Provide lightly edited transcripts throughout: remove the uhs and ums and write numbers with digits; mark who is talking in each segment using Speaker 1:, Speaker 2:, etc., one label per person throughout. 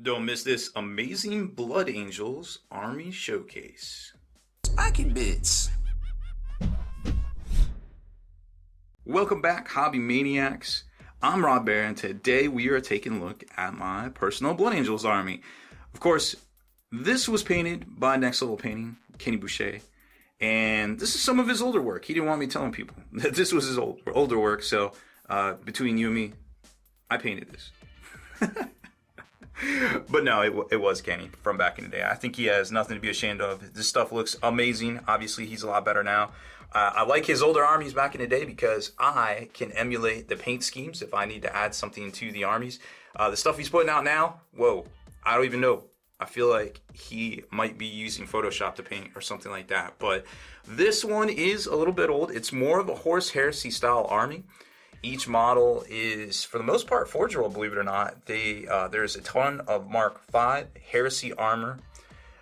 Speaker 1: Don't miss this amazing Blood Angels Army Showcase.
Speaker 2: Spiky Bits.
Speaker 1: Welcome back, Hobby Maniacs. I'm Rob Baer, and today we are taking a look at my personal Blood Angels army. Of course, this was painted by Next Level Painting, Kenny Boucher, and this is some of his older work. He didn't want me telling people that this was his older work, so between you and me, I painted this. But no, it was Kenny from back in the day. I think he has nothing to be ashamed of. This stuff looks amazing. Obviously, he's a lot better now. I like his older armies back in the day because I can emulate the paint schemes if I need to add something to the armies. The stuff he's putting out now, whoa, I don't even know. I feel like he might be using Photoshop to paint or something like that. But this one is a little bit old. It's more of a Horse Heresy style army. Each model is, for the most part, forgeable, believe it or not. There's a ton of Mark V Heresy armor,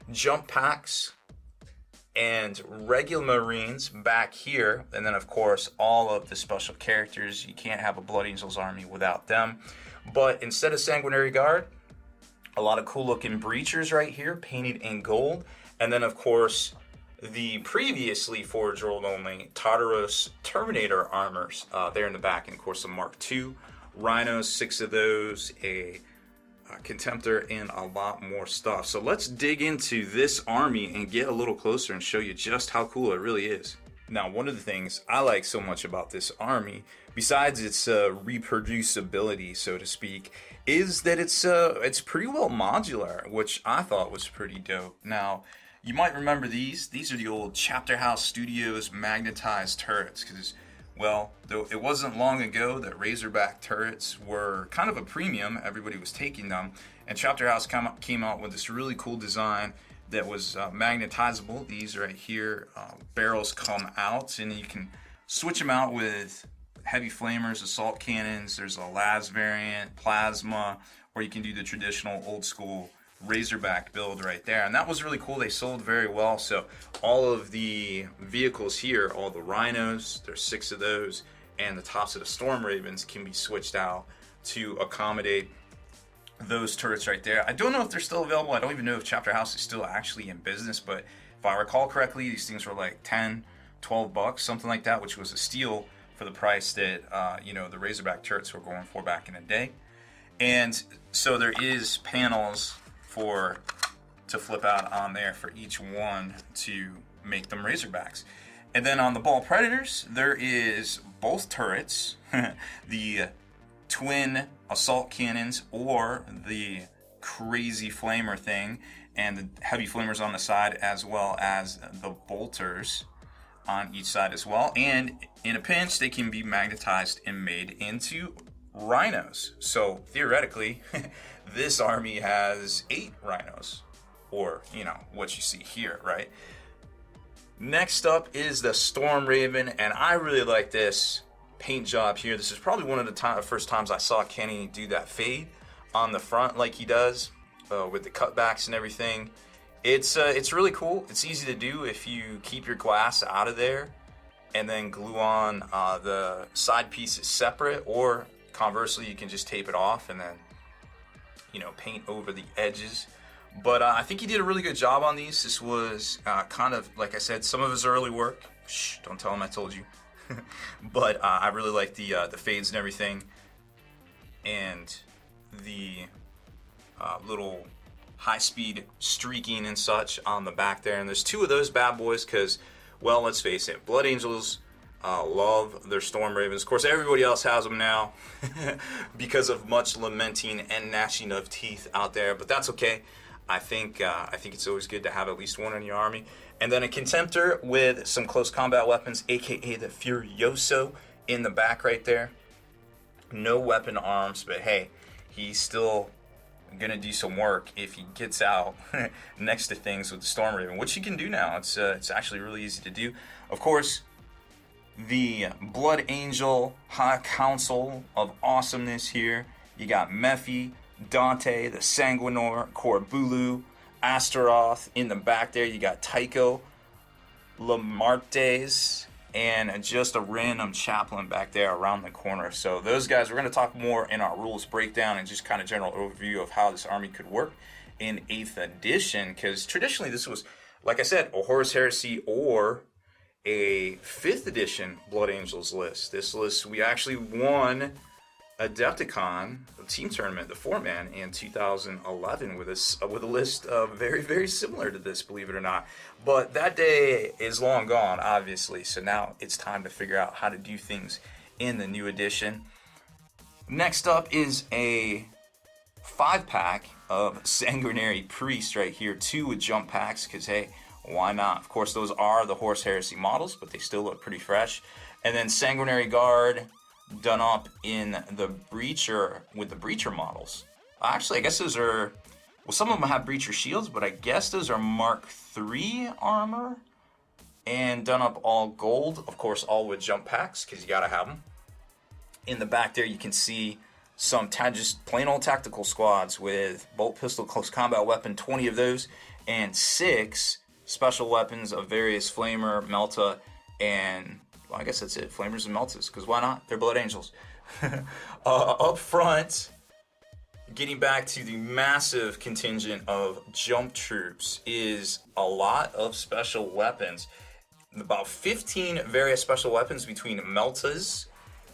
Speaker 1: jump packs, and regular Marines back here. And then, of course, all of the special characters. You can't have a Blood Angels army without them. But instead of Sanguinary Guard, a lot of cool-looking breachers right here, painted in gold. And then, of course, the previously forged world only Tartaros Terminator armors there in the back, and of course some Mark II Rhinos, 6 of those, a Contemptor, and a lot more stuff. So let's dig into this army and get a little closer and show you just how cool it really is. Now, one of the things I like so much about this army, besides its reproducibility, so to speak, is that it's pretty well modular, which I thought was pretty dope. Now, you might remember these. These are the old Chapter House Studios magnetized turrets, because, well, though it wasn't long ago that Razorback turrets were kind of a premium. Everybody was taking them, and Chapter House came out with this really cool design that was magnetizable. These right here, barrels come out, and you can switch them out with heavy flamers, assault cannons. There's a las variant, plasma, or you can do the traditional old school Razorback build right there, and that was really cool. They sold very well. So all of the vehicles here, all the Rhinos, there's 6 of those, and the tops of the Storm Ravens can be switched out to accommodate those turrets right there. I don't know if they're still available. I don't even know if Chapter House is still actually in business, but if I recall correctly, these things were like 10, 12 bucks, something like that, which was a steal for the price that the Razorback turrets were going for back in the day. And so there is panels to flip out on there for each one to make them Razorbacks. And then on the Ball Predators, there is both turrets, the twin assault cannons or the crazy flamer thing, and the heavy flamers on the side, as well as the bolters on each side as well. And in a pinch, they can be magnetized and made into Rhinos. So theoretically, this army has 8 Rhinos, or what you see here, right? Next up is the Storm Raven, and I really like this paint job here. This is probably one of the first times I saw Kenny do that fade on the front like he does, with the cutbacks and everything. It's really cool. It's easy to do if you keep your glass out of there and then glue on the side pieces separate, or conversely, you can just tape it off and then, paint over the edges. But I think he did a really good job on these. This was kind of, like I said, some of his early work. Shh, don't tell him I told you. But I really like the fades and everything, and the little high-speed streaking and such on the back there. And there's 2 of those bad boys because, well, let's face it, Blood Angels love their Storm Ravens. Of course, everybody else has them now because of much lamenting and gnashing of teeth out there, but that's okay. I think it's always good to have at least one in your army. And then a Contemptor with some close combat weapons, aka the Furioso, in the back right there. No weapon arms, but hey, he's still gonna do some work if he gets out next to things with the Storm Raven, which he can do now. It's actually really easy to do. Of course, the Blood Angel High Council of awesomeness here. You got Mephi, Dante, the Sanguinor, Corbulu, Astaroth in the back there. You got Tycho, Lamartes, and just a random chaplain back there around the corner. So those guys, we're going to talk more in our rules breakdown and just kind of general overview of how this army could work in 8th edition, because traditionally this was, like I said, a Horus Heresy or a 5th edition Blood Angels list. This list, we actually won Adepticon, the team tournament, the 4-man, in 2011 with a list very, very similar to this, believe it or not. But that day is long gone, obviously, so now it's time to figure out how to do things in the new edition. Next up is a 5-pack of Sanguinary Priest right here, 2 with jump packs, because hey, why not? Of course, those are the Horus Heresy models, but they still look pretty fresh. And then Sanguinary Guard done up in the Breacher with the Breacher models. Actually, I guess those are, well, some of them have Breacher shields, but I guess those are Mark III armor and done up all gold. Of course, all with jump packs, because you gotta have them. In the back there, you can see some just plain old tactical squads with bolt pistol close combat weapon, 20 of those, and 6 special weapons of various flamer, melta, and well, I guess that's it, flamers and meltas, because why not? They're Blood Angels. Up front, getting back to the massive contingent of jump troops, is a lot of special weapons. About 15 various special weapons between meltas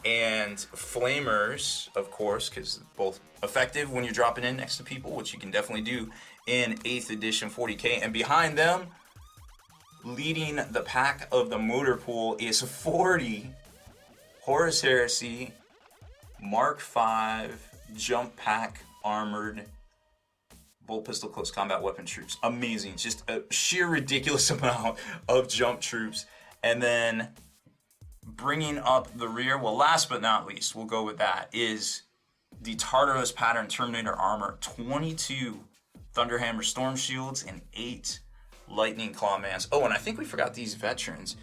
Speaker 1: and flamers, of course, because both effective when you're dropping in next to people, which you can definitely do in 8th edition 40k. And behind them, leading the pack of the motor pool, is 40 Horus Heresy Mark V jump pack armored bolt pistol close combat weapon troops. Amazing, just a sheer ridiculous amount of jump troops. And then bringing up the rear, well, last but not least, we'll go with that, is the Tartarus pattern Terminator armor, 22 Thunderhammer storm shields and 8 Lightning Claw Mans. Oh, and I think we forgot these veterans.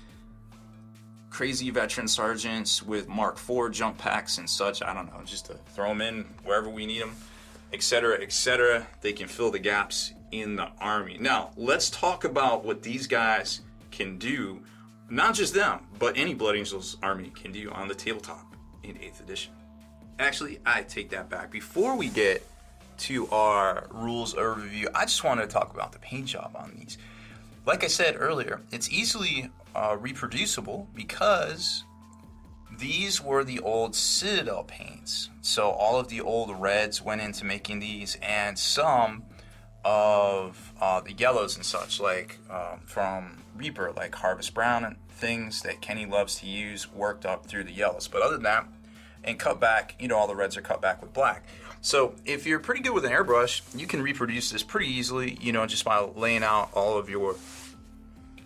Speaker 1: Crazy veteran sergeants with Mark IV jump packs and such. I don't know, just to throw them in wherever we need them, etc., etc. They can fill the gaps in the army. Now, let's talk about what these guys can do. Not just them, but any Blood Angels army can do on the tabletop in 8th edition. Actually, I take that back. Before we get to our rules overview, I just want to talk about the paint job on these. Like I said earlier, it's easily reproducible because these were the old Citadel paints. So all of the old reds went into making these, and some of the yellows and such, like from Reaper, like Harvest Brown and things that Kenny loves to use, worked up through the yellows. But other than that, and cut back, all the reds are cut back with black. So if you're pretty good with an airbrush, you can reproduce this pretty easily, just by laying out all of your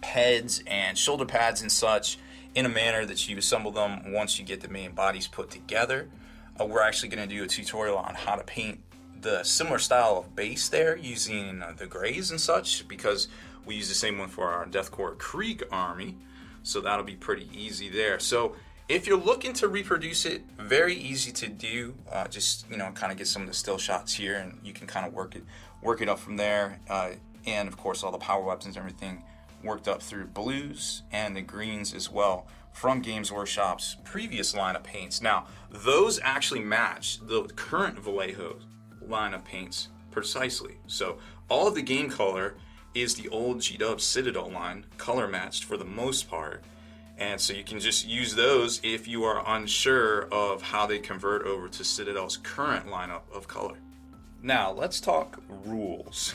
Speaker 1: heads and shoulder pads and such in a manner that you assemble them once you get the main bodies put together. We're actually going to do a tutorial on how to paint the similar style of base there using the grays and such, because we use the same one for our Deathcore Krieg army. So that'll be pretty easy there. So if you're looking to reproduce it, very easy to do. Just kind of get some of the still shots here, and you can kind of work it up from there. And of course, all the power weapons and everything worked up through blues and the greens as well from Games Workshop's previous line of paints. Now, those actually match the current Vallejo line of paints precisely. So all of the game color is the old G-Dub Citadel line, color matched for the most part. And so you can just use those if you are unsure of how they convert over to Citadel's current lineup of color. Now, let's talk rules.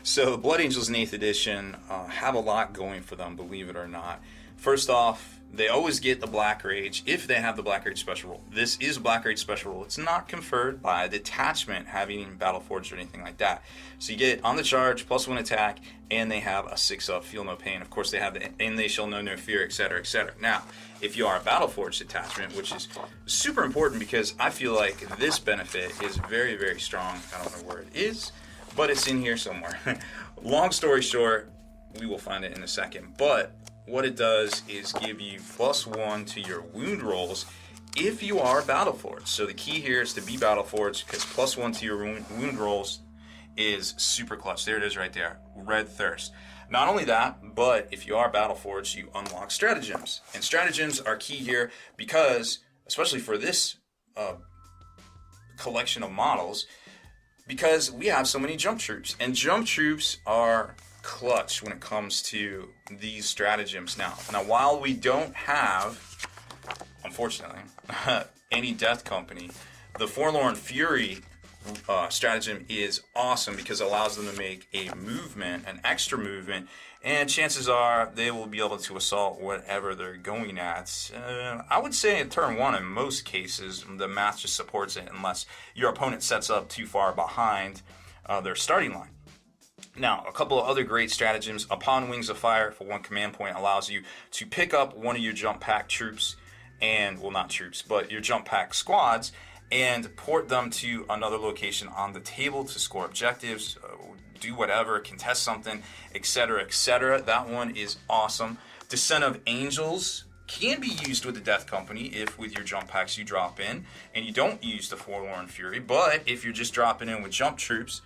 Speaker 1: So, Blood Angels in 8th edition have a lot going for them, believe it or not. First off, they always get the Black Rage if they have the Black Rage special rule. This is a Black Rage special rule. It's not conferred by a detachment having Battle Forged or anything like that. So you get on the charge, +1 attack, and they have a 6-up, feel no pain. Of course, they have the and they shall know no fear, etc., etc. Now, if you are a Battle Forged detachment, which is super important because I feel like this benefit is very, very strong. I don't know where it is, but it's in here somewhere. Long story short, we will find it in a second. But what it does is give you +1 to your wound rolls if you are Battle Forged. So the key here is to be Battle Forged, because +1 to your wound rolls is super clutch. There it is right there, Red Thirst. Not only that, but if you are Battleforged, you unlock stratagems. And stratagems are key here because, especially for this collection of models, because we have so many jump troops. And jump troops are clutch when it comes to these stratagems now. Now, while we don't have, unfortunately, any Death Company, the Forlorn Fury stratagem is awesome because it allows them to make a movement, an extra movement, and chances are they will be able to assault whatever they're going at. I would say in turn one, in most cases, the math just supports it unless your opponent sets up too far behind their starting line. Now, a couple of other great stratagems. Upon Wings of Fire for 1 command point allows you to pick up one of your jump pack troops, and, well, not troops, but your jump pack squads, and port them to another location on the table to score objectives, do whatever, contest something, etc., etc. That one is awesome. Descent of Angels can be used with the Death Company if with your jump packs you drop in and you don't use the Forlorn Fury, but if you're just dropping in with jump troops,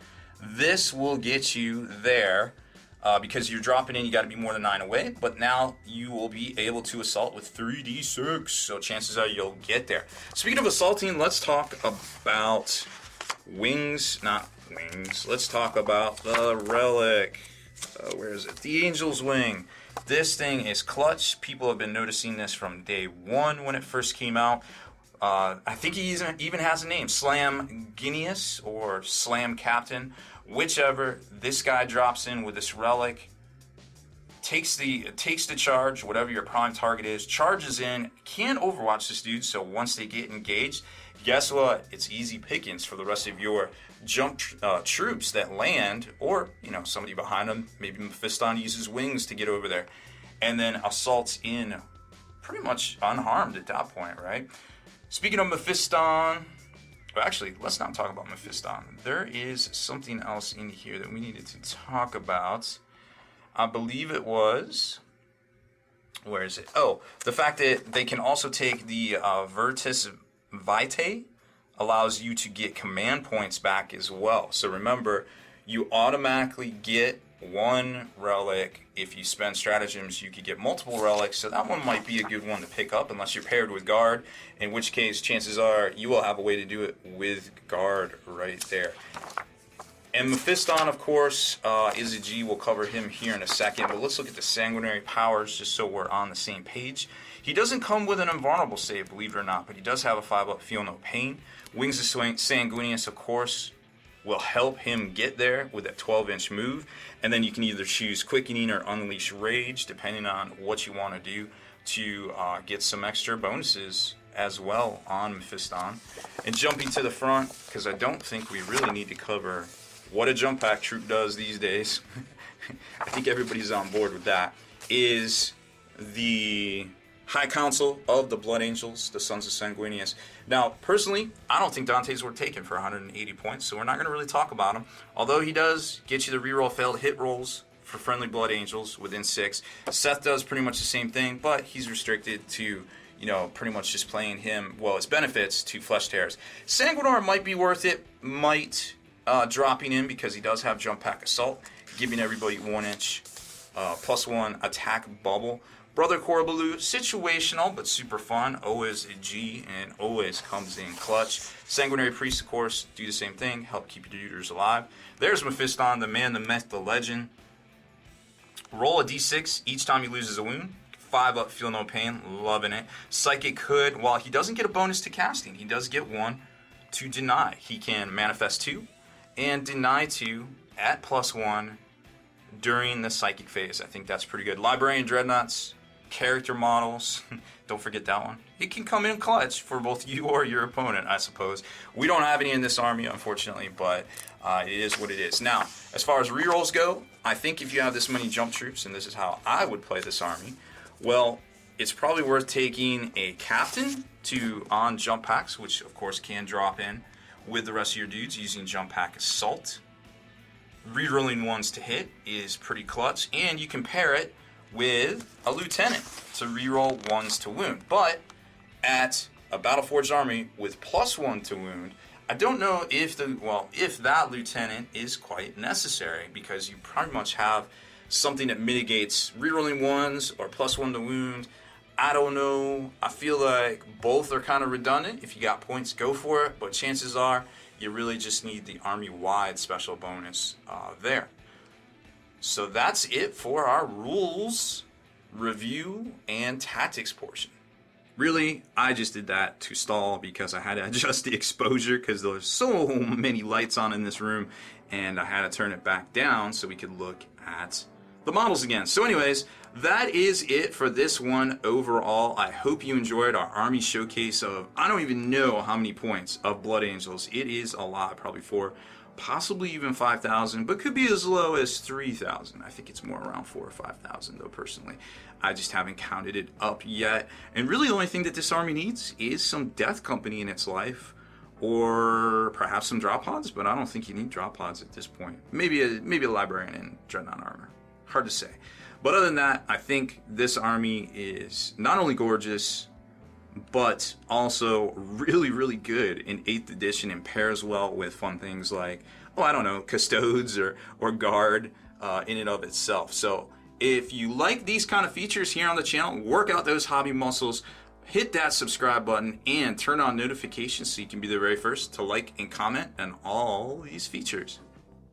Speaker 1: this will get you there. Because you're dropping in, you got to be more than 9 away, but now you will be able to assault with 3d6, so chances are you'll get there. Speaking of assaulting, let's talk about not wings, let's talk about the relic. Where is it? The Angel's Wing. This thing is clutch. People have been noticing this from day one when it first came out. I think he even has a name, Slam Guineas or Slam Captain. Whichever, this guy drops in with this relic, takes the charge, whatever your prime target is, charges in, can overwatch this dude, so once they get engaged, guess what? It's easy pickings for the rest of your jump troops that land, or, somebody behind them, maybe Mephiston uses wings to get over there, and then assaults in pretty much unharmed at that point, right? Speaking of Mephiston, well, actually, let's not talk about Mephiston. There is something else in here that we needed to talk about. I believe it was... Where is it? Oh, the fact that they can also take the Virtus Vitae allows you to get command points back as well. So remember, you automatically get 1 relic. If you spend stratagems, you could get multiple relics, so that one might be a good one to pick up unless you're paired with guard, in which case chances are you will have a way to do it with guard right there. And Mephiston, of course, is a G. We'll cover him here in a second, but let's look at the sanguinary powers just so we're on the same page. He doesn't come with an invulnerable save, believe it or not, but he does have a 5-up Feel No Pain. Wings of Sanguinius, of course, will help him get there with that 12-inch move, and then you can either choose Quickening or Unleash Rage, depending on what you want to do to get some extra bonuses as well on Mephiston. And jumping to the front, because I don't think we really need to cover what a jump pack troop does these days, I think everybody's on board with that, is the High Council of the Blood Angels, the Sons of Sanguinius. Now, personally, I don't think Dante's were taken for 180 points, so we're not going to really talk about him. Although he does get you the reroll failed hit rolls for friendly Blood Angels within 6. Seth does pretty much the same thing, but he's restricted to, pretty much just playing him, well, his benefits to Flesh Tears. Sanguinar might be worth it, dropping in because he does have Jump Pack Assault, giving everybody 1-inch +1 attack bubble. Brother Corbaloo, situational but super fun, always a G and always comes in clutch. Sanguinary Priest, of course, do the same thing, help keep your leaders alive. There's Mephiston, the man, the myth, the legend. Roll a d6 each time he loses a wound. 5-up, Feel No Pain, loving it. Psychic Hood, while he doesn't get a bonus to casting, he does get 1 to deny. He can manifest 2 and deny 2 at +1 during the psychic phase. I think that's pretty good. Librarian Dreadnoughts, character models, don't forget that one. It can come in clutch for both you or your opponent, I suppose. We don't have any in this army, unfortunately, but it is what it is. Now, as far as rerolls go, I think if you have this many jump troops, and this is how I would play this army, well, it's probably worth taking a captain on jump packs, which of course can drop in with the rest of your dudes using jump pack assault. Rerolling 1s to hit is pretty clutch, and you can pair it with a lieutenant to reroll 1s to wound. But at a Battleforged army with +1 to wound, I don't know if that lieutenant is quite necessary, because you pretty much have something that mitigates rerolling ones or +1 to wound. I don't know. I feel like both are kind of redundant. If you got points, go for it. But chances are you really just need the army-wide special bonus there. So that's it for our rules, review, and tactics portion. Really, I just did that to stall because I had to adjust the exposure because there's so many lights on in this room, and I had to turn it back down so we could look at the models again. So anyways, that is it for this one overall. I hope you enjoyed our army showcase of, I don't even know how many points of Blood Angels. It is a lot, probably 4, possibly even 5,000, but could be as low as 3,000. I think it's more around 4,000 or 5,000 though, personally. I just haven't counted it up yet. And really the only thing that this army needs is some Death Company in its life, or perhaps some drop pods, but I don't think you need drop pods at this point. Maybe a Librarian and Dreadnought Armor. Hard to say. But other than that, I think this army is not only gorgeous, but also really, really good in 8th edition and pairs well with fun things like, oh, I don't know, Custodes or Guard in and of itself. So if you like these kind of features here on the channel, work out those hobby muscles, hit that subscribe button, and turn on notifications so you can be the very first to like and comment on all these features.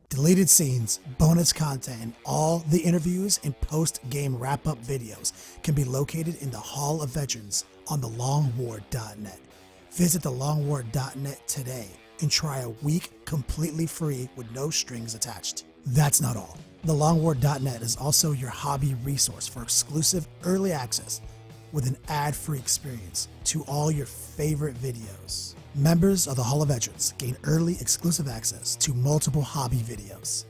Speaker 3: Deleted scenes, bonus content, and all the interviews and post-game wrap-up videos can be located in the Hall of Veterans on thelongwar.net. Visit thelongwar.net today and try a week completely free with no strings attached. That's not all. Thelongwar.net is also your hobby resource for exclusive early access with an ad-free experience to all your favorite videos. Members of the Hall of Veterans gain early exclusive access to multiple hobby videos,